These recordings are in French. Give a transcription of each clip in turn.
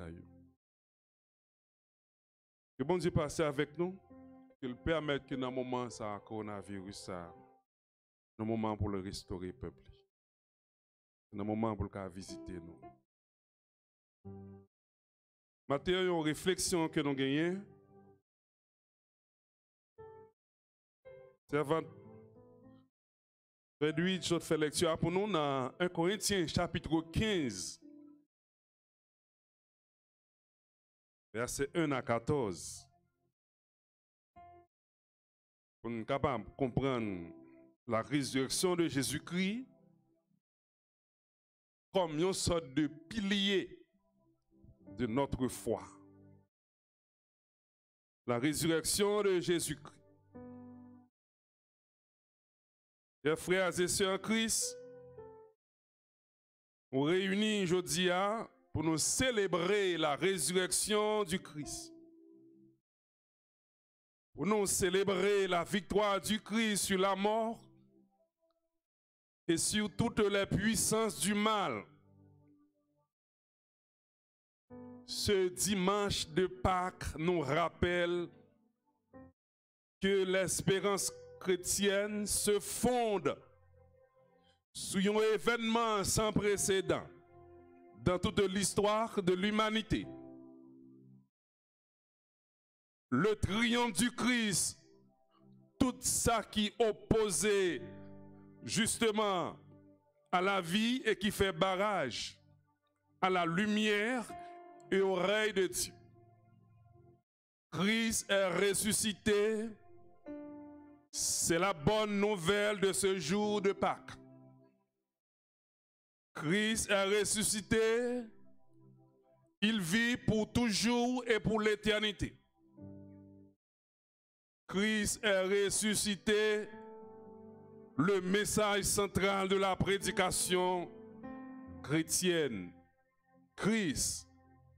caillou. Que bon Dieu passe avec nous, qu'il permette que dans le moment ça coronavirus ça, dans le moment pour le restaurer peuple, dans le moment pour le visiter nous. Maintenant, une réflexion que nous gagnons. Servant réduit, je fais lecture pour nous dans 1 Corinthiens chapitre 15, versets 1 à 14. Pour nous capables de comprendre la résurrection de Jésus-Christ comme une sorte de pilier de notre foi. La résurrection de Jésus-Christ. Chers frères et sœurs en Christ, on réunit aujourd'hui pour nous célébrer la résurrection du Christ. Pour nous célébrer la victoire du Christ sur la mort et sur toutes les puissances du mal. Ce dimanche de Pâques nous rappelle que l'espérance chrétienne se fonde sur un événement sans précédent dans toute l'histoire de l'humanité. Le triomphe du Christ, tout ça qui opposait justement à la vie et qui fait barrage à la lumière et au règne de Dieu. Christ est ressuscité. C'est la bonne nouvelle de ce jour de Pâques. Christ est ressuscité. Il vit pour toujours et pour l'éternité. Christ est ressuscité. Le message central de la prédication chrétienne. Christ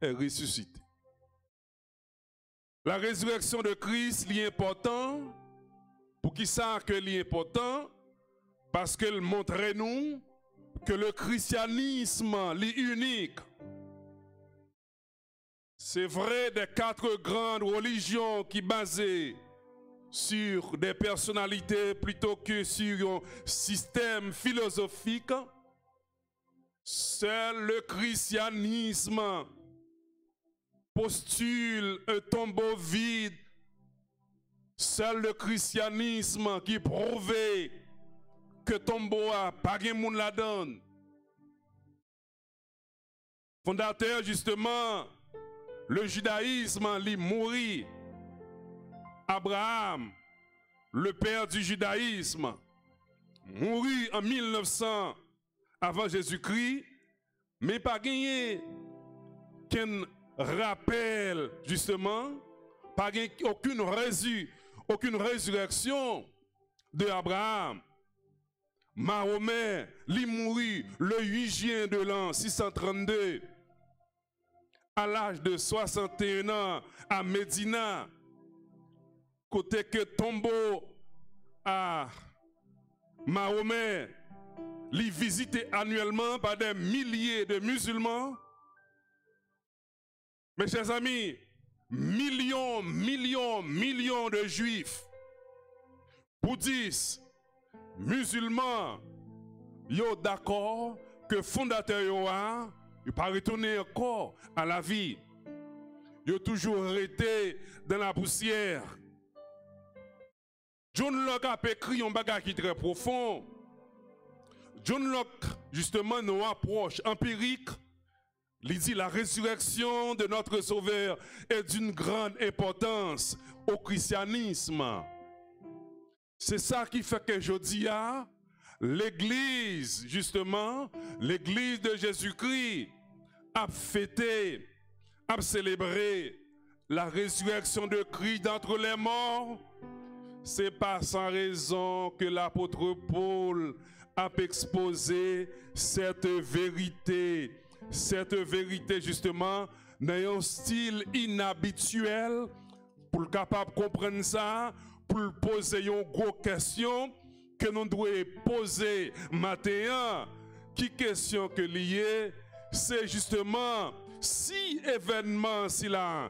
est ressuscité. La résurrection de Christ est importante. Pour qui ça que c'est important? Parce qu'elle montre nous que le christianisme est unique. C'est vrai des 4 grandes religions qui basées sur des personnalités plutôt que sur un système philosophique. Seul le christianisme postule un tombeau vide. Seul le christianisme qui prouvait que tombeau a pas de monde la donne. Fondateur justement, le judaïsme lui mourit. Abraham, le père du judaïsme, mourut en 1900 avant Jésus-Christ, mais pas gagné qu'un rappel justement, pas gagné aucune résurrection de Abraham. Mahomet, lui mourut le 8 juin de l'an 632, à l'âge de 61 ans, à Médina, côté que tombeau à Mahomet, lui visité annuellement par des milliers de musulmans. Mes chers amis, millions de juifs, bouddhistes, musulmans, yo d'accord que fondateur yo a, il pas retourner encore à la vie. Yo toujours été dans la poussière. John Locke a écrit un bagage qui est très profond. John Locke, justement, nous approche empirique. Il dit la résurrection de notre Sauveur est d'une grande importance au christianisme. C'est ça qui fait que je dis à l'Église, justement, l'Église de Jésus-Christ, a fêté, a célébré la résurrection de Christ d'entre les morts. C'est pas sans raison que l'apôtre Paul a exposé cette vérité justement dans un style inhabituel pour le capable de comprendre ça, pour poser une grosse question que nous devons poser maintenant. Qui question que liée, c'est justement si événement, si là,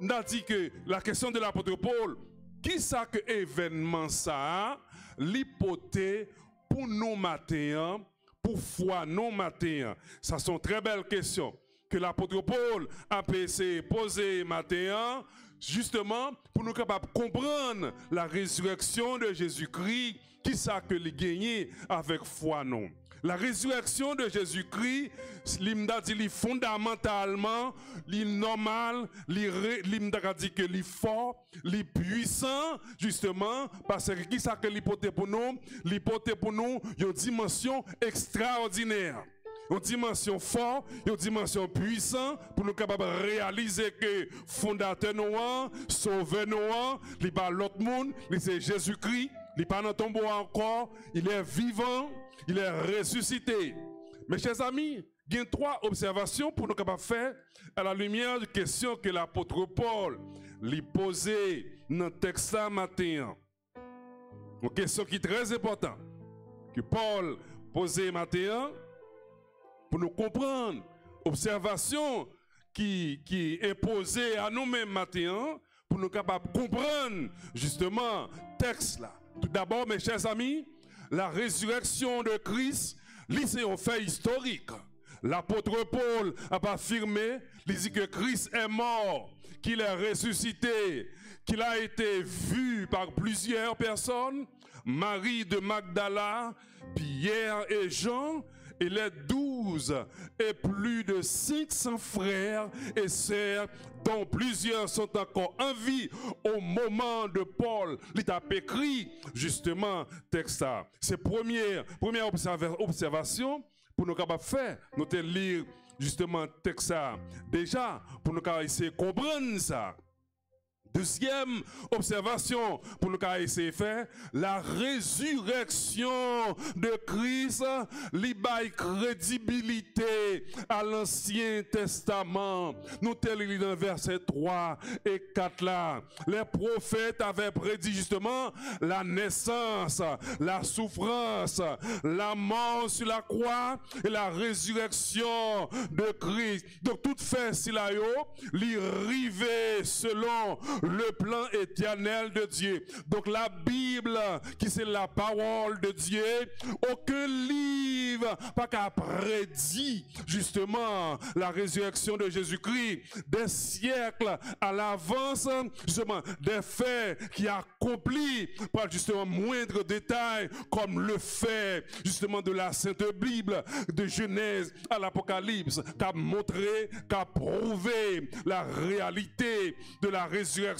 on a dit que la question de l'apôtre Paul, qui ça que événement ça, l'hypothèse pour nous matin, pour foi non matin, ça sont très belles questions que l'apôtre Paul a essayé de poser matin, justement pour nous capables de comprendre la résurrection de Jésus-Christ, qui ça que les gagné avec foi non. La résurrection de Jésus-Christ, l'imda dit fondamentalement, normal, l'imda dit que li fort, li puissant, justement, parce que qui ça que l'hypothèse pour nous? L'hypothèse pour nous, une dimension extraordinaire. Une dimension forte, une dimension puissante pour nous capables de réaliser que fondateur Noah, sauveur Noah, il pas l'autre monde, c'est Jésus-Christ, il n'est pas dans le tombeau encore, il est vivant, il est ressuscité. Mes chers amis, il y a 3 observations pour nous capables de faire à la lumière de questions que l'apôtre Paul lui posait dans le texte matin. Une question qui est très importante, que Paul posait matin, pour nous comprendre, observation qui est posée à nous-mêmes matin, pour nous capables de comprendre justement texte là. Tout d'abord, mes chers amis, la résurrection de Christ, c'est un fait historique. L'apôtre Paul a affirmé, il dit que Christ est mort, qu'il est ressuscité, qu'il a été vu par plusieurs personnes, Marie de Magdala, Pierre et Jean, et les 12 et plus de 500 frères et sœurs dont plusieurs sont encore en vie au moment de Paul. Il a écrit justement texte. C'est première observation pour nous capables faire, nous te lire justement texte déjà pour nous essayer de comprendre ça. Deuxième observation pour nous essayer de faire, la résurrection de Christ libère crédibilité à l'Ancien Testament. Nous te lisons dans verset 3 et 4 là. Les prophètes avaient prédit justement la naissance, la souffrance, la mort sur la croix et la résurrection de Christ. Donc tout fait si là yo, li rivé selon le plan éternel de Dieu. Donc la Bible, qui c'est la parole de Dieu, aucun livre pas qu'à prédit justement la résurrection de Jésus-Christ des siècles à l'avance, justement des faits qui accomplis par justement moindre détail, comme le fait justement de la Sainte Bible, de Genèse à l'Apocalypse, qu'a montré, qu'a prouvé la réalité de la résurrection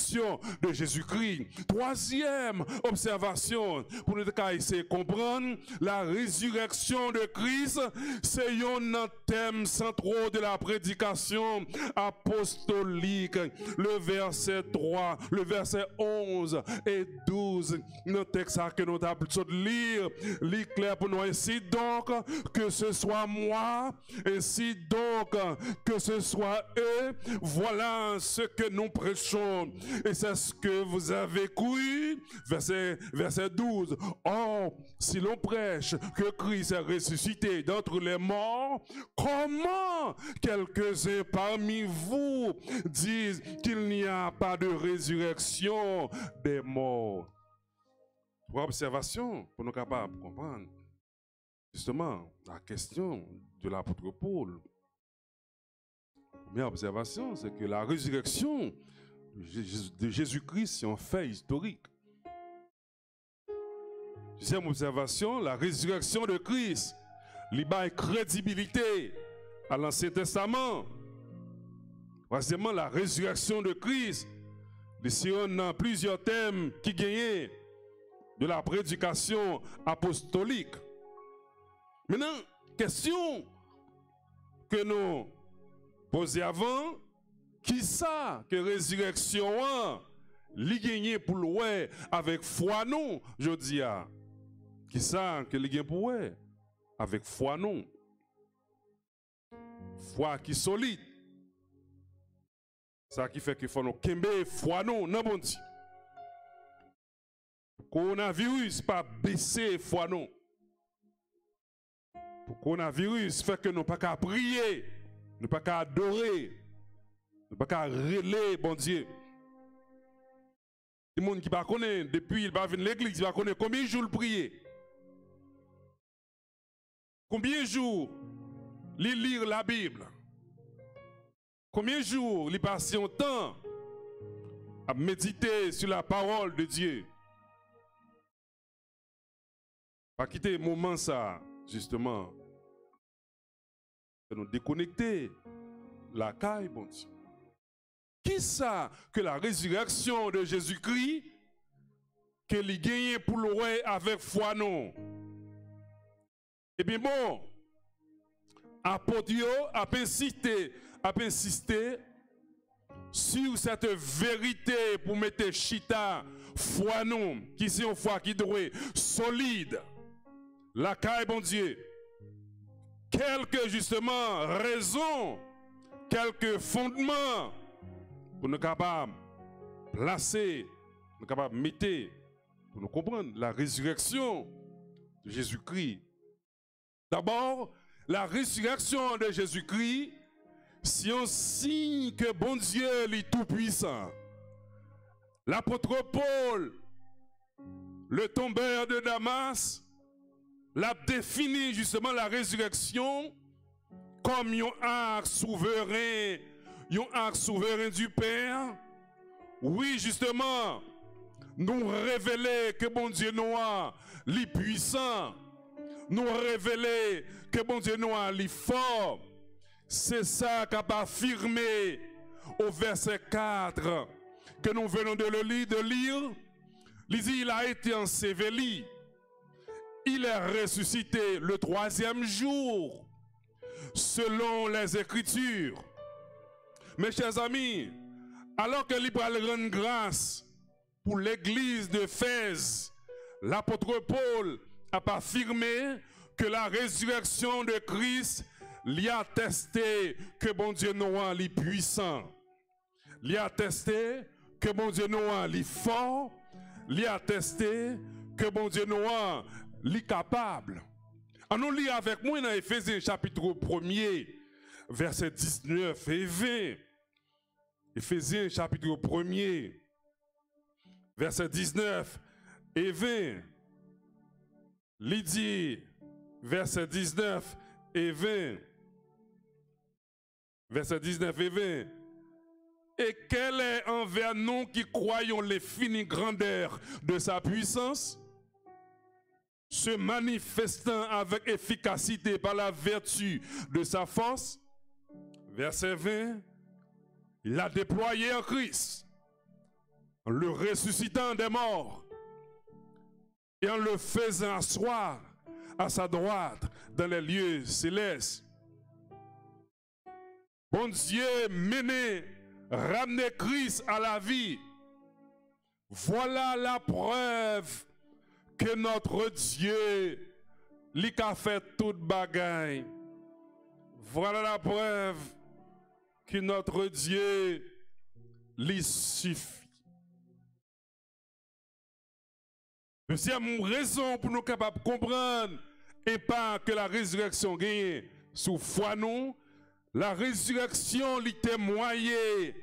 de Jésus-Christ. Troisième observation, pour nous essayer de comprendre, la résurrection de Christ, c'est un thème central de la prédication apostolique. Le verset 3, le verset 11 et 12, notre texte que nous avons de lire, lit clair pour nous. Ainsi donc que ce soit moi, ainsi donc que ce soit eux, voilà ce que nous prêchons. Et c'est ce que vous avez cru. Verset 12. Or, si l'on prêche que Christ est ressuscité d'entre les morts, comment quelques-uns parmi vous disent qu'il n'y a pas de résurrection des morts? Trois observations pour nous capables de comprendre justement la question de l'apôtre Paul. La première observation, c'est que la résurrection de Jésus-Christ, c'est un fait historique. Deuxième observation, la résurrection de Christ, il a une crédibilité à l'Ancien Testament. Troisièmement, la résurrection de Christ, on a plusieurs thèmes qui gagnent de la prédication apostolique. Maintenant, question que nous posons avant, qui ça que résurrection li gagné pour l'oué avec foi non, je dis à. Qui ça que li gagné pour l'oué avec foi non. Foi qui solide. Ça qui fait qu'il faut nous kembe foi non, non bon Dieu. Coronavirus pas baisser foi non. Pour coronavirus fait que nous pas qu'à prier ne pas qu'à adorer, ne pas qu'à relayer, bon Dieu. Les gens qui ne connaissent pas, depuis il va venir à l'église, il va connaître combien de jours il prie. Combien de jours il lit la Bible. Combien de jours il passe son temps à méditer sur la parole de Dieu. Pas quitter le moment ça, justement, de nous déconnecter la caille, bon Dieu. Qui ça que la résurrection de Jésus-Christ que il gagne pour l'oreille avec foi non? Eh bien bon, apôtre a insisté sur cette vérité pour mettre chita foi non, qui c'est une foi qui doit solide. La caille bon Dieu. Quelques justement raisons, quelques fondements pour nous capables placer, nous capables mettre, pour nous comprendre la résurrection de Jésus-Christ. D'abord, la résurrection de Jésus-Christ, c'est un signe que bon Dieu est tout-puissant. L'apôtre Paul, le tombeur de Damas, l'a défini justement la résurrection comme un acte souverain du Père. Oui, justement, nous révéler que bon Dieu noir, les puissant, nous révéler que bon Dieu noir, les fort. C'est ça qu'a affirmé au verset 4 que nous venons de lire. Il a été enseveli. Il est ressuscité le 3e jour, selon les Écritures. Mes chers amis, alors que l'Ibre rend grâce pour l'église d'Éphèse, l'apôtre Paul a affirmé que la résurrection de Christ lui a attesté que bon Dieu noir est puissant. Lui a attesté que bon Dieu noir est fort. Lui a attesté que bon Dieu noir est capable. On nous lit avec moi dans Éphésiens chapitre 1er, versets 19 et 20. Éphésiens chapitre 1er, versets 19 et 20. Il dit, versets 19 et 20. Versets 19 et 20. Et quelle est envers nous qui croyons les finies grandeurs de sa puissance, se manifestant avec efficacité par la vertu de sa force? Verset 20. Il a déployé en Christ, en le ressuscitant des morts et en le faisant asseoir à sa droite dans les lieux célestes. Bon Dieu mené, ramener Christ à la vie. Voilà la preuve que notre Dieu lui a fait toute bagaille. Voilà la preuve que notre Dieu lui suffit. C'est une raison pour nous capables de comprendre et pas que la résurrection gagne sous foi non. La résurrection lui témoigne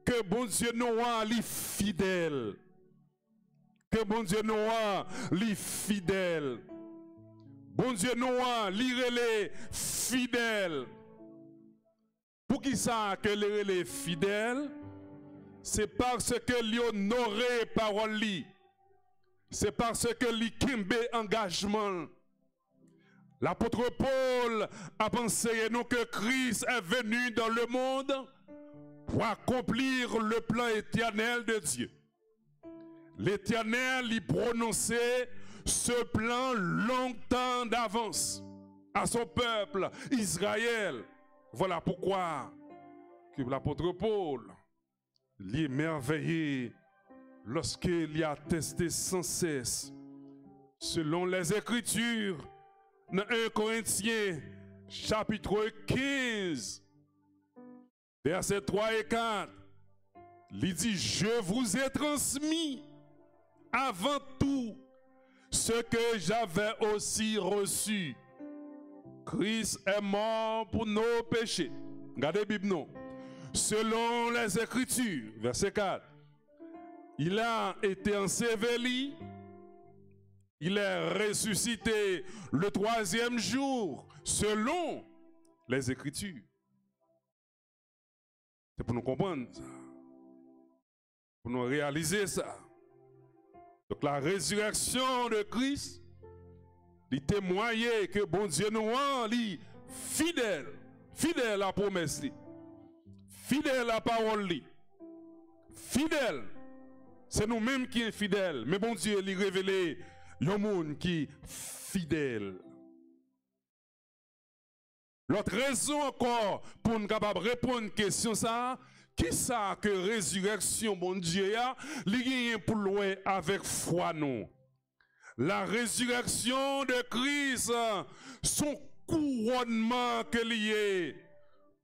que bon Dieu noir lui fidèle. Que bon Dieu noir lui fidèle. Bon Dieu noir lui relais fidèle. Pour qui ça que les relais fidèles? C'est parce que l'honoré parole li. C'est parce que li kimbe engagement. L'apôtre Paul a pensé nous que Christ est venu dans le monde pour accomplir le plan éternel de Dieu. L'Éternel y prononçait ce plan longtemps d'avance à son peuple Israël. Voilà pourquoi que l'apôtre Paul l'est émerveillé lorsqu'il a testé sans cesse, selon les Écritures, dans 1 Corinthiens chapitre 15, versets 3 et 4, il dit, je vous ai transmis avant tout ce que j'avais aussi reçu. Christ est mort pour nos péchés, Regardez la Bible, non. Selon les Écritures, verset 4, il a été enseveli, il est ressuscité le 3e jour, selon les Écritures. C'est pour nous comprendre ça, pour nous réaliser ça. Donc la résurrection de Christ, il témoigne que bon Dieu nous rend fidèle, fidèle à la promesse, fidèle à la parole, fidèle. C'est nous-mêmes qui sommes fidèles, mais bon Dieu lui révélé un monde qui est fidèle. L'autre raison encore pour nous capable répondre à une question ça, qui ça que résurrection bon Dieu a, li pour loin avec foi non. La résurrection de Christ, son couronnement que lié.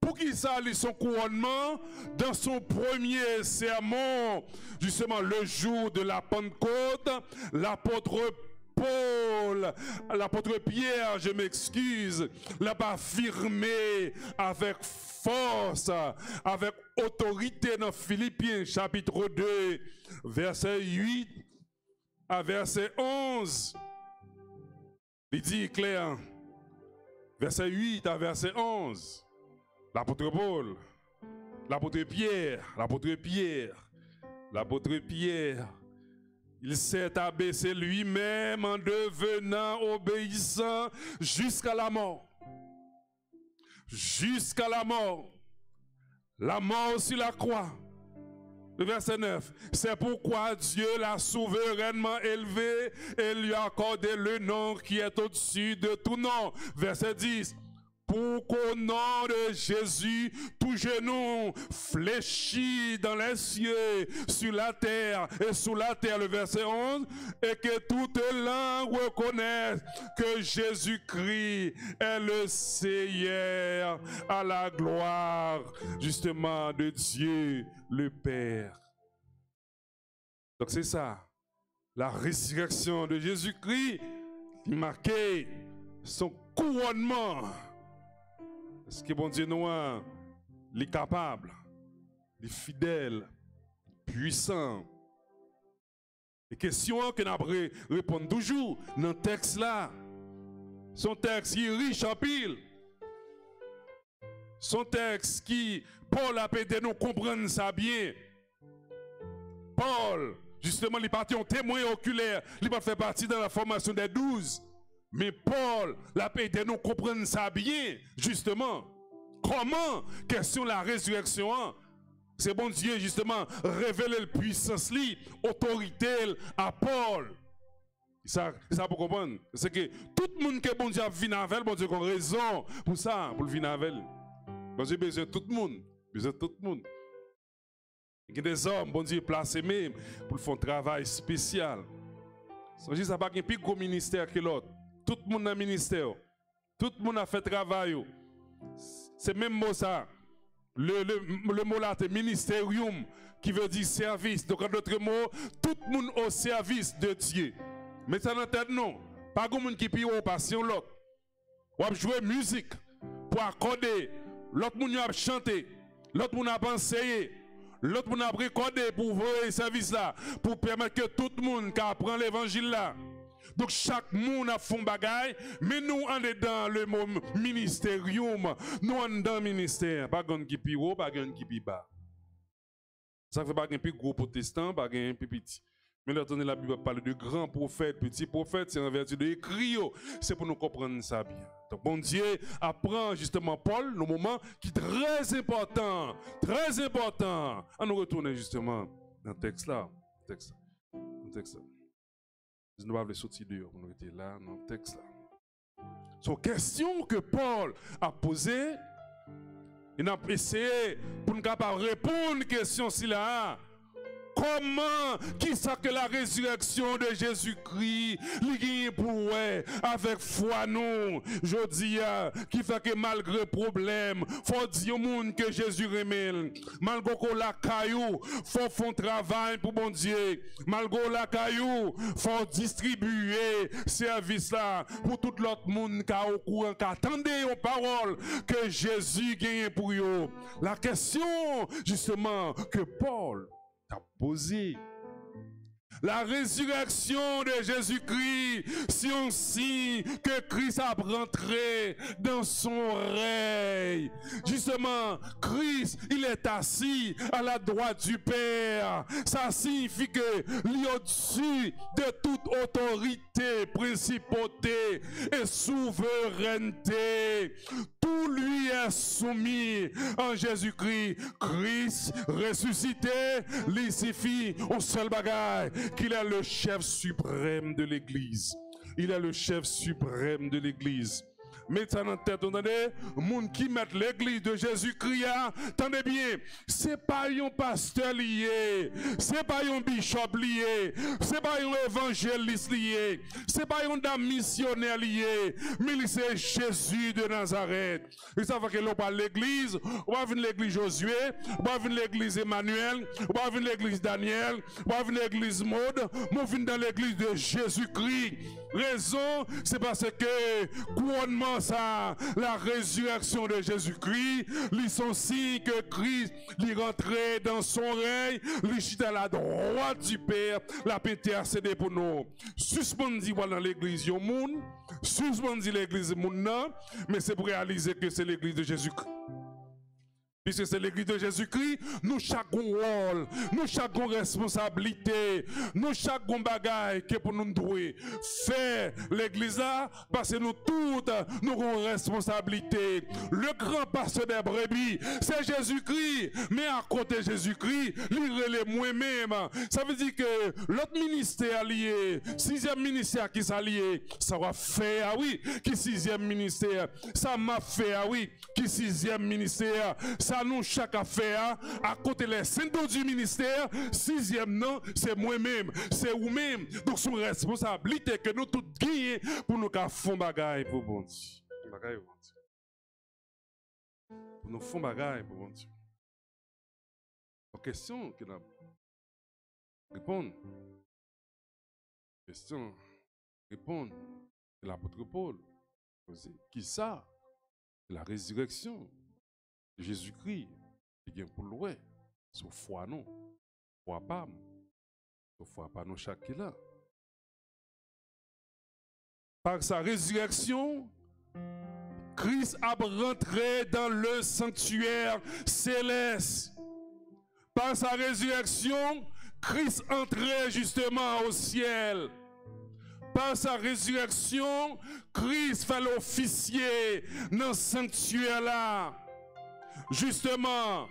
Pour qui ça lit son couronnement? Dans son premier sermon, justement le jour de la Pentecôte, l'apôtre Paul, l'apôtre Pierre, je m'excuse, l'a pas affirmé avec force, avec autorité dans Philippiens chapitre 2, verset 8 à verset 11. Il dit clair, verset 8 à verset 11. L'apôtre Paul, l'apôtre Pierre, il s'est abaissé lui-même en devenant obéissant jusqu'à la mort. Jusqu'à la mort. La mort sur la croix. Le verset 9. C'est pourquoi Dieu l'a souverainement élevé et lui a accordé le nom qui est au-dessus de tout nom. Verset 10. Pour qu'au nom de Jésus, tout genou fléchit dans les cieux, sur la terre et sous la terre, le verset 11, et que toute langue reconnaisse que Jésus-Christ est le Seigneur à la gloire, justement, de Dieu le Père. Donc c'est ça, la résurrection de Jésus-Christ qui marquait son couronnement. Est-ce que bon Dieu nous est capable, est fidèle, puissant? Les questions que nous avons répondre toujours dans le texte là. Son texte qui est riche en pile. Son texte qui, Paul a aidé nous comprendre ça bien. Paul, justement, il est parti en témoin oculaire. Il va faire partie de la formation des 12. Mais Paul, la paix de nous comprendre ça bien, justement. Comment, question de la résurrection, c'est bon Dieu, justement, révéler la puissance, l'autorité à Paul. Ça pour comprendre. C'est que tout le monde qui est bon Dieu a venu avec, bon Dieu a raison pour ça, pour le venir avec. Bon Dieu a besoin de tout le monde. Besoin de tout le monde. Il y a des hommes, bon Dieu, placés même pour faire un travail spécial. Ça veut dire que ça n'a pas un plus gros ministère que l'autre. Tout le monde dans le ministère. Tout le monde a fait travail. C'est même mot ça. Le mot là, c'est ministérium, qui veut dire service. Donc, en d'autres mots, tout le monde au service de Dieu. Mais ça dans la tête, non. Pas de monde qui pille au passion l'autre. On va jouer musique pour accorder. L'autre monde a chanté. L'autre monde a enseigné. L'autre monde a recordé pour voir le service là. Pour permettre que tout le monde qui apprend l'évangile là. Donc chaque monde a fait un bagage, mais nous on est dans le mot ministérium, nous on est dans le ministère, pas de qui pire haut, pas de qui pire bas. Ça fait pas un plus gros protestant, pas un plus petit. Mais là, la Bible parle de grands prophètes, petits prophètes, c'est en vertu de écrit, c'est pour nous comprendre ça bien. Donc bon Dieu apprend justement Paul, le moment qui est très important, très important. On nous retourne justement dans le texte là, le texte là. Nous devons sortir dehors pour nous être là dans le texte là. So, question que Paul a posée, il a essayé pour nous capable répondre à une question si là. comment, qui ça que la résurrection de Jésus-Christ, li pour avec foi nous, je dis, qui fait que malgré problème, faut dire au monde que Jésus remet, malgré qu'on la caillou, faut faire travail pour bon Dieu, malgré la caillou, faut distribuer service là pour tout l'autre monde qui est au courant, qui attendait aux paroles que Jésus gagne pour eux. La question, justement, que Paul a posée. La résurrection de Jésus-Christ, si on signe que Christ a rentré dans son règne. Justement, Christ, il est assis à la droite du Père. Ça signifie que il est au-dessus de toute autorité, principauté et souveraineté. Tout lui est soumis en Jésus-Christ. Christ ressuscité, il suffit au seul bagage qu'il est le chef suprême de l'Église. Il est le chef suprême de l'Église. Mettez ça en tête, entendez? Moun qui met l'église de Jésus-Christ, attendez bien, c'est pas un pasteur lié, c'est pas un bishop lié, c'est pas un évangéliste lié, c'est pas un dame missionnaire lié, mais c'est Jésus de Nazareth. Et ça fait que l'on parle l'église, on va venir l'église Josué, on va venir l'église Emmanuel, on va venir l'église Daniel, on va venir l'église Maud, on va venir dans l'église de Jésus-Christ. Raison, c'est parce que couronnement ça, la résurrection de Jésus-Christ, ils sont signes que Christ est rentré dans son règne, il est à la droite du Père, la pété a cédé pour nous. Suspendi dans l'église au monde, suspendi l'église au monde, mais c'est pour réaliser que c'est l'église de Jésus-Christ. Puisque c'est l'église de Jésus-Christ, nous chaque rôle, nous chaque responsabilité, nous chaque bagaille que pour nous douer faire l'église là, parce que nous toutes nous avons responsabilité. Le grand pasteur des brebis, c'est Jésus-Christ, mais à côté de Jésus-Christ, lire moi-même. Ça veut dire que l'autre ministère lié, sixième ministère qui s'allie, ça va faire, ah oui, qui sixième ministère, ça m'a fait, ah oui, qui sixième ministère, ça nous chaque affaire à côté les saints du ministère. Sixième non, c'est moi-même, c'est vous-même. Donc c'est une responsabilité que nous tous gagnons pour nous faire bagaille pour bon Dieu. Pour nous faire bagaille pour bon Dieu. La question que nous répondons, question répondre de l'apôtre Paul, qui ça? La résurrection. Jésus-Christ, il vient pour louer, sauf foi non, foi pas, sauf foi pas non chaque là. Par sa résurrection, Christ a rentré dans le sanctuaire céleste. Par sa résurrection, Christ entrait justement au ciel. Par sa résurrection, Christ fait l'officier dans le sanctuaire là. Justement,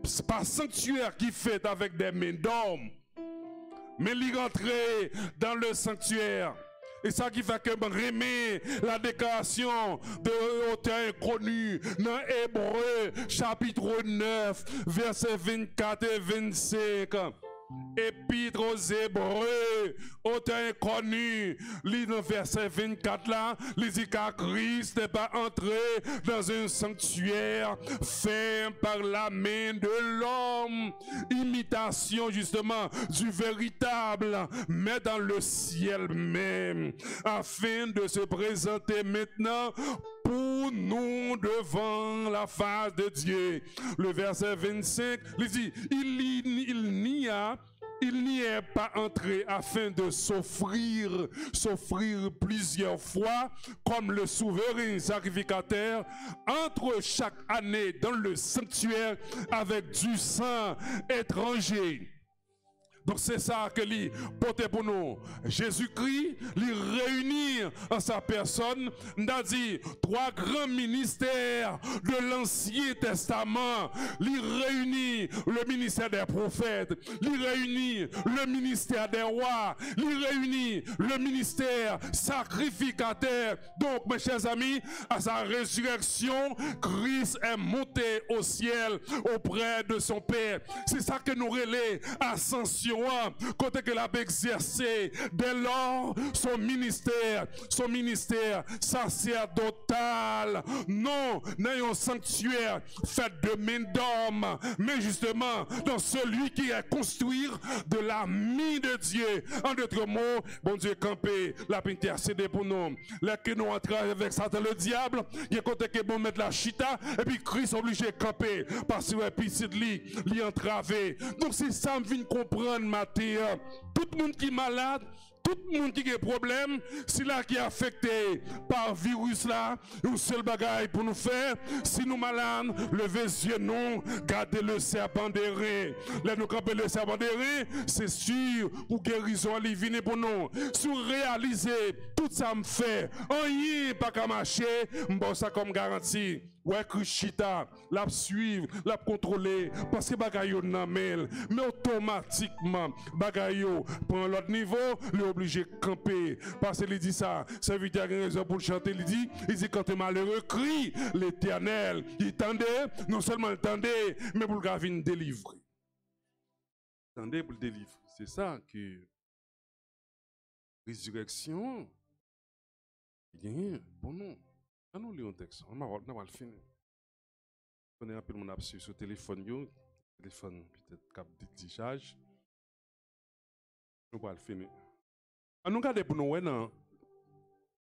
c'est pas sanctuaire qui fait avec des mains d'homme, mais il rentrait dans le sanctuaire. Et ça qui fait que remet la déclaration de l'auteur inconnu dans Hébreux chapitre 9, versets 24 et 25. Épître aux Hébreux, auteur inconnu, lit dans verset 24 là, il dit qu'à Christ n'est pas entré dans un sanctuaire fait par la main de l'homme, imitation justement du véritable, mais dans le ciel même, afin de se présenter maintenant pour nous devant la face de Dieu. Le verset 25, il dit, il n'y est pas entré afin de s'offrir plusieurs fois comme le souverain sacrificateur entre chaque année dans le sanctuaire avec du sang étranger. Donc c'est ça que lui porte pour nous. Jésus-Christ, lui réunir en sa personne, n'a dit trois grands ministères de l'Ancien Testament, lui réunit réunit le ministère des prophètes, il réunit le ministère des rois, il réunit le ministère sacrificateur. Donc, mes chers amis, à sa résurrection, Christ est monté au ciel auprès de son Père. C'est ça que nous relais ascension, côté que l'a exercé dès lors son ministère sacerdotal. Non, n'ayons sanctuaire fait de main d'homme, mais justement dans celui qui est construit de la main de Dieu. En d'autres mots, bon Dieu campé, la intercédé pour nous. Là que nous entrons avec Satan le diable, il y a côté que bon mettre la chita, et puis Christ obligé de camper, parce que puis c'est lui entravé. Donc c'est ça, je viens comprendre matin. Tout le monde qui est malade, tout le monde qui a des problèmes, c'est là qui est affecté par virus là, un seul bagage pour nous faire, si nous malades, levez les yeux non, gardez le serpent des reins. Là nous camper le serpent des reins, c'est sûr, pour guérison à venir pour nous. Si vous réalisez tout ça me fait, rien pas qu'à marcher, bon ça comme garantie. Ouais, Krishita, la suivre, la contrôler, parce que bagayo nan mel, mais automatiquement, bagayo, pour l'autre niveau, il est obligé de camper. Parce qu'il dit ça, ça veut dire qu'il a raison pour chanter, il dit quand tu es malheureux, crie l'Éternel. Il tendait, non seulement il tendait, mais pour le venir délivrer. Tendez pour le délivrer. C'est ça que résurrection, bien, pour nous. Nous lisons un texte, on va le finir. On est un peu mon absurde sur le téléphone, téléphone peut-être cap de discharge. Nous va le finir. On nous regarde pour nous dans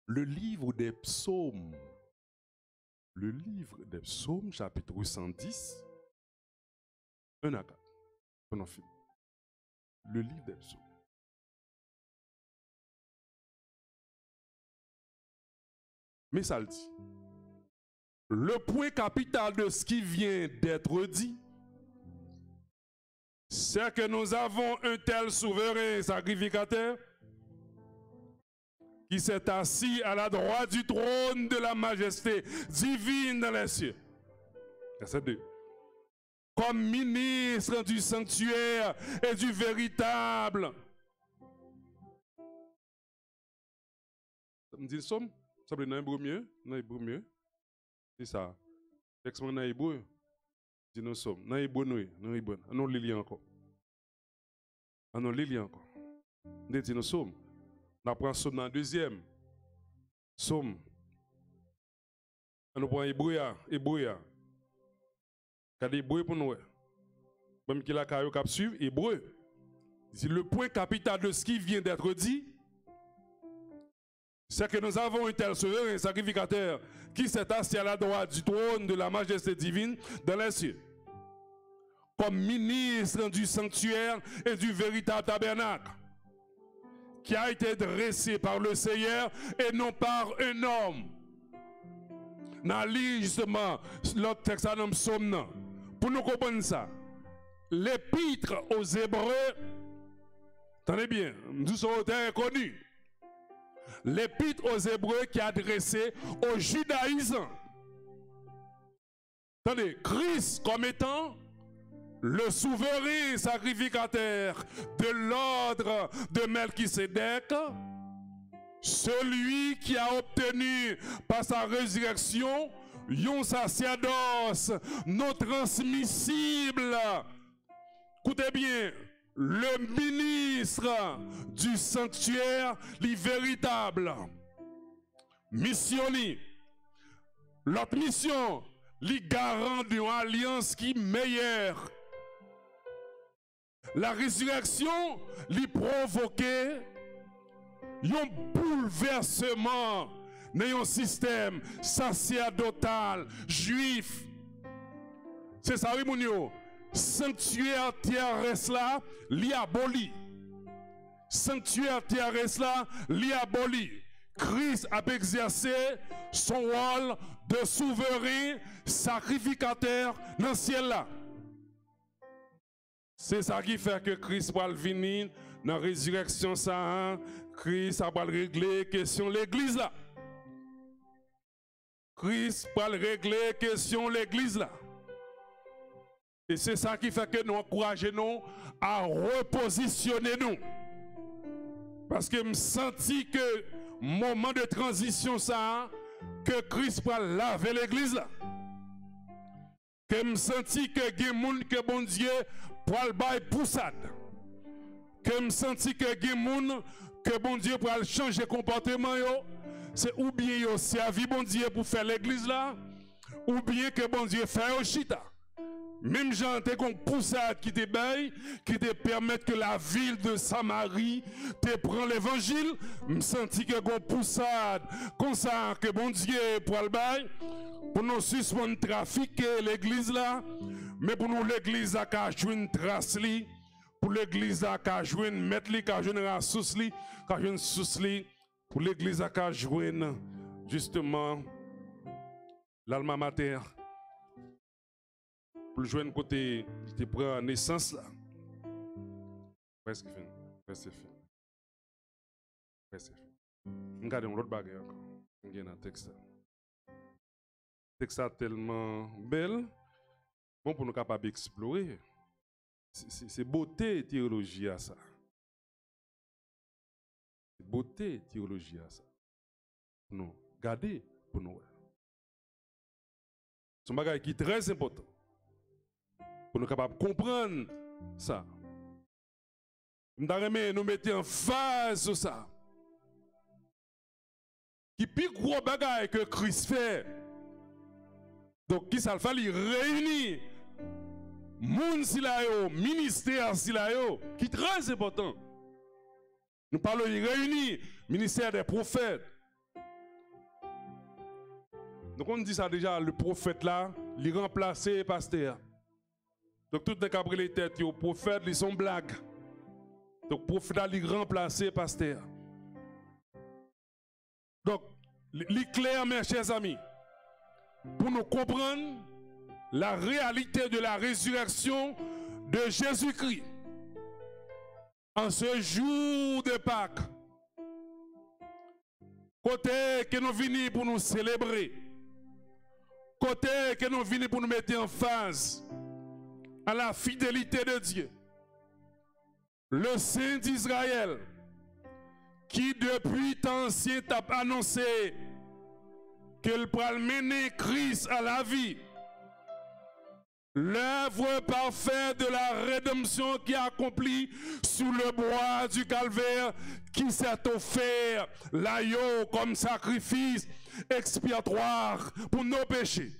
le livre des psaumes. Le livre des psaumes, chapitre 110, 1 à 4. On en finit. Le livre des psaumes. Mais ça le dit. Le point capital de ce qui vient d'être dit, c'est que nous avons un tel souverain sacrificateur qui s'est assis à la droite du trône de la majesté divine dans les cieux. Verset 2. Comme ministre du sanctuaire et du véritable. Ça me dit le somme? Ça veut dire dans l'hébreu mieux. C'est ça. Texte dans l'hébreu. Dis nous sommes. Dans l'hébreu nous hébreu. Non lili encore. Non lili encore. Dis nous sommes. On apprend somme dans le deuxième. Somme. On prend hébreu. Quand hébreu pour nous. Même qu'il a carré cap suivre hébreu. C'est le point capital de ce qui vient d'être dit. C'est que nous avons un tel souverain sacrificateur qui s'est assis à la droite du trône de la majesté divine dans les cieux, comme ministre du sanctuaire et du véritable tabernacle, qui a été dressé par le Seigneur et non par un homme. Dans justement l'autre texte à psaume, pour nous comprendre ça, l'épître aux Hébreux, tenez bien, nous sommes inconnus. L'épître aux Hébreux qui est adressé aux judaïsants. Attendez, Christ comme étant le souverain sacrificateur de l'ordre de Melchisédek, celui qui a obtenu par sa résurrection un sacerdoce non transmissible. Écoutez bien. Le ministre du sanctuaire, les véritables. Mission, l'autre mission, les garant d'une alliance qui est meilleure. La résurrection, les provoquer un bouleversement dans un système sacerdotal, juif. C'est ça, oui, mon sanctuaire terrestre là, li aboli. Sanctuaire terrestre là, li aboli. Christ a exercé son rôle de souverain sacrificateur dans le ciel là. C'est ça qui fait que Christ va venir dans la résurrection ça. Christ va régler la question de l'église là. Christ va régler la question de l'église là. Et c'est ça qui fait que nous encourageons à repositionner nous. Parce que je senti que moment de transition ça, que Christ va laver l'église là. Que je senti que il y a des gens que bon Dieu pour le bail poussade. Que je senti que il y a des gens que bon Dieu pour changer comportement yo. C'est ou bien yo servi bon Dieu pour faire l'église là, ou bien que bon Dieu fait au chita. Même gens qu'on poussade qui te baille, qui te permettent que la ville de Samarie te prend l'évangile, me senti que qu'on poussade comme ça que bon Dieu pour le bail pour nous suspendre trafiquer l'église là, mais pour nous l'église a qu'à jouer une trace li, pour l'église a qu'à jouer une mettre li, qu'à jouer une ressource li, qu'à jouer une source li, pour l'église a qu'à jouer justement l'alma mater. Pour jouer un côté, il te prend naissance là. Presque fini. Presque fini. Presque fini. Regardons l'autre bagarre encore. On gagne un texte. Texte tellement belle. Bon pour nous capables d'explorer. C'est beauté théologie à ça. C'est beauté théologie à ça. Nous garder pour nous. C'est un bagage qui est très important. Pour nous capables de comprendre ça. Nous mettons en phase sur ça. Qui plus gros bagaille que Christ fait. Donc, qui ça fait réunir moun silayo, ministère silayo, qui est très important. Nous parlons de réunir ministère des prophètes. Donc, on dit ça déjà, le prophète là, il remplace le pasteur. Donc, tout le monde les têtes, les prophètes, ils sont blagues. Donc, le prophète a remplacé le pasteur. Donc, l'éclair, mes chers amis, pour nous comprendre la réalité de la résurrection de Jésus-Christ en ce jour de Pâques, côté que nous venons pour nous célébrer, côté que nous venons pour nous mettre en phase à la fidélité de Dieu. Le Saint d'Israël, qui depuis tant ancien t'a annoncé qu'il pourra mener Christ à la vie, l'œuvre parfaite de la rédemption qui est accomplie sous le bois du calvaire, qui s'est offert l'agneau comme sacrifice expiatoire pour nos péchés.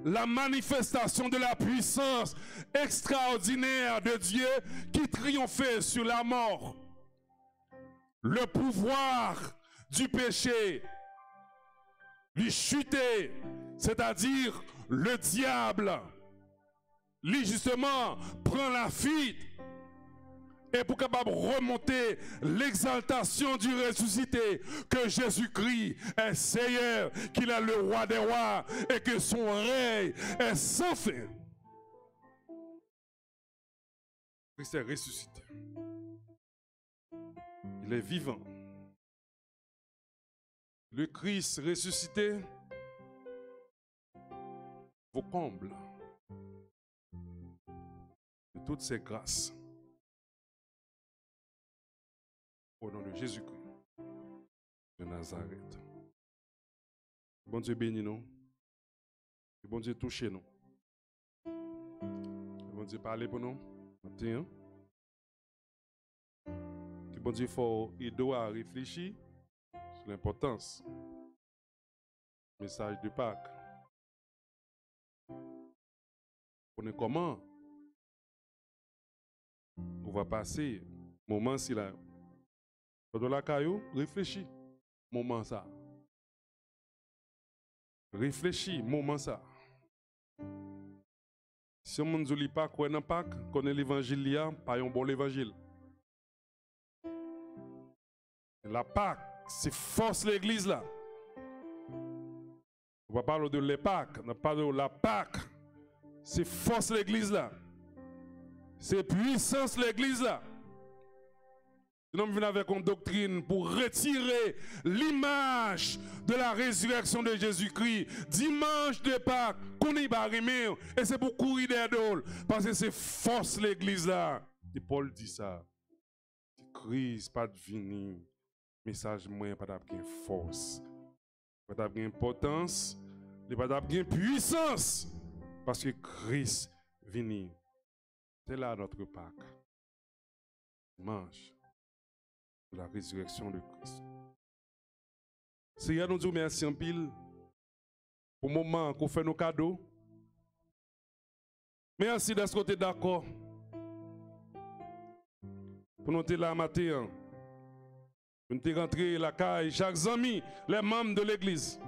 La manifestation de la puissance extraordinaire de Dieu qui triomphait sur la mort. Le pouvoir du péché lui chutait, c'est-à-dire le diable, lui justement prend la fuite. Et pour capable remonter l'exaltation du ressuscité, que Jésus-Christ est Seigneur, qu'il est le roi des rois et que son règne est sans fin. Christ est ressuscité. Il est vivant. Le Christ ressuscité vous comble de toutes ses grâces. Au nom de Jésus-Christ de Nazareth. Bon Dieu bénit nous. Bon Dieu touche nous. Bon Dieu parle pour nous. Que bon Dieu faut aider à réfléchir sur l'importance du message de Pâques. On est comment on va passer moment si là. Dans la caillou, réfléchis, moment ça. Réfléchis, moment ça. Si on ne lit pas quoi dans Pâques, connaît l'évangile, pas un bon évangile. La Pâques, c'est force l'église là. On va parler de la Pâques, on parle de la Pâques. C'est force l'église là. C'est puissance l'église là. Sinon, vient avec une doctrine pour retirer l'image de la résurrection de Jésus-Christ. Dimanche de Pâques, qu'on y va rimer. Et c'est pour courir d'idole. Parce que c'est force l'église là. Et Paul dit ça. Christ pas de venir. Message moins pas d'avoir force. Pas d'avoir importance. Pas d'avoir puissance. Parce que Christ vient. C'est là notre Pâques. Dimanche. La résurrection de Christ. Seigneur, nous disons merci en pile pour le moment qu'on fait nos cadeaux. Merci d'être côté d'accord. Pour nous être là matin. Pour nous rentrer la caille, chaque ami, les membres de l'église.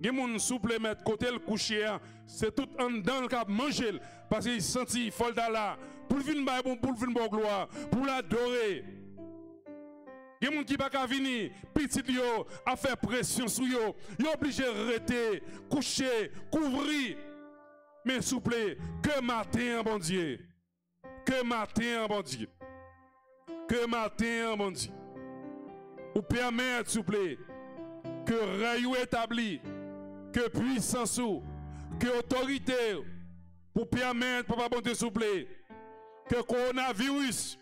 Il y a des gens souple mettre côté le coucher, c'est tout en dans le cap manger parce qu'il sentit folle là pour venir bon pour venir gloire, pour l'adorer. Il y a des gens qui pas venir, petit yo a faire pression sur yo, yo obligé de rester, coucher, couvrir. Mais s'il vous plaît, que matin bon Dieu. Que matin bon Dieu. Que matin bon Dieu. Ou permettre s'il vous plaît que rayon établi, que puissance, que autorité, pour permettre, papa bon Dieu, s'il vous plaît, que coronavirus,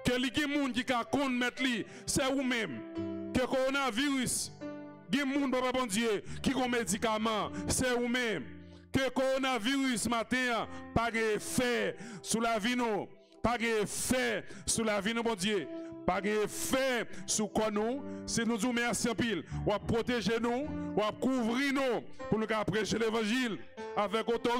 que les gens qui ont mettre c'est vous-même. Que coronavirus, les gens, papa bon Dieu, qui ont médicaments, c'est vous-même. Que coronavirus matin, pas d'effet sur la vie, non. Pas d'effet sur la vie, non, bon Dieu. Pas d'effet sur nous, c'est nous disons merci en pile. On va protéger nous, on va couvrir nous pour nous prêcher l'évangile avec autorité.